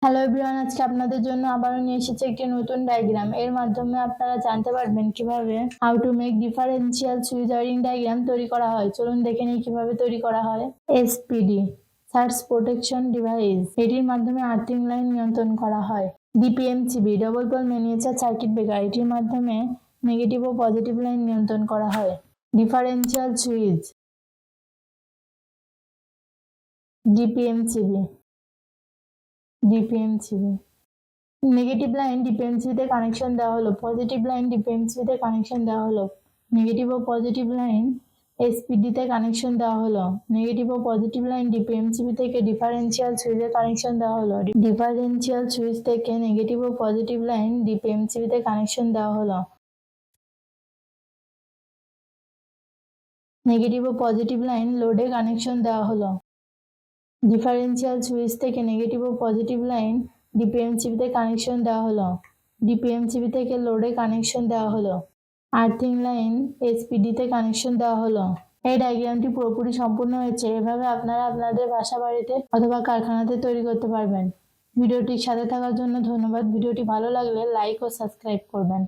Hello everyone, আজকে আপনাদের জন্য আবারও নিয়ে এসেছে একটি নতুন ডায়াগ্রাম। এর মাধ্যমে আপনারা জানতে পারবেন কিভাবে how to make differential switch wiring diagram তৈরি করা হয়। চলুন দেখে নিই কিভাবে তৈরি করা হয়। এসপিডি, সার্চ প্রোটেকশন ডিভাইস, এটির মাধ্যমে আর্থিং লাইন নিয়ন্ত্রণ করা হয়। DPMCB, double pole miniature circuit breaker, এটির মাধ্যমে নেগেটিভ ও পজিটিভ লাইন নিয়ন্ত্রণ করা হয়। Differential switch, DPMCB, negative line ডিপিএমসিতে কানেকশন দেওয়া হলো, পজিটিভ লাইন ডিপিএমসিতে কানেকশন দেওয়া হলো। নেগেটিভ ও পজিটিভ লাইন এসপিডিতে কানেকশন দেওয়া হলো। নেগেটিভ ও পজিটিভ লাইন ডিপিএমসিবি থেকে ডিফারেন্সিয়াল সুইচে কানেকশন দেওয়া হলো। ডিফারেন্সিয়াল সুইচ থেকে নেগেটিভ ও পজিটিভ লাইন ডিপিএমসিবিতে কানেকশন দেওয়া হলো। নেগেটিভ ও পজিটিভ লাইন লোডে কানেকশন দেওয়া হলো। ডিফারেন্সিয়াল সুইচ থেকে নেগেটিভ ও পজিটিভ লাইন ডিপিএমসিবিতে কানেকশন দেওয়া হলো। ডিপিএমসিবি থেকে লোডে কানেকশন দেওয়া হলো। আর্থিং লাইন এসপিডিতে কানেকশন দেওয়া হলো। এই ডায়াগ্রামটি পুরোপুরি সম্পূর্ণ হয়েছে। এভাবে আপনারা আপনাদের বাসা বাড়িতে অথবা কারখানাতে তৈরি করতে পারবেন। ভিডিওটির সাথে থাকার জন্য ধন্যবাদ। ভিডিওটি ভালো লাগলে লাইক ও সাবস্ক্রাইব করবেন।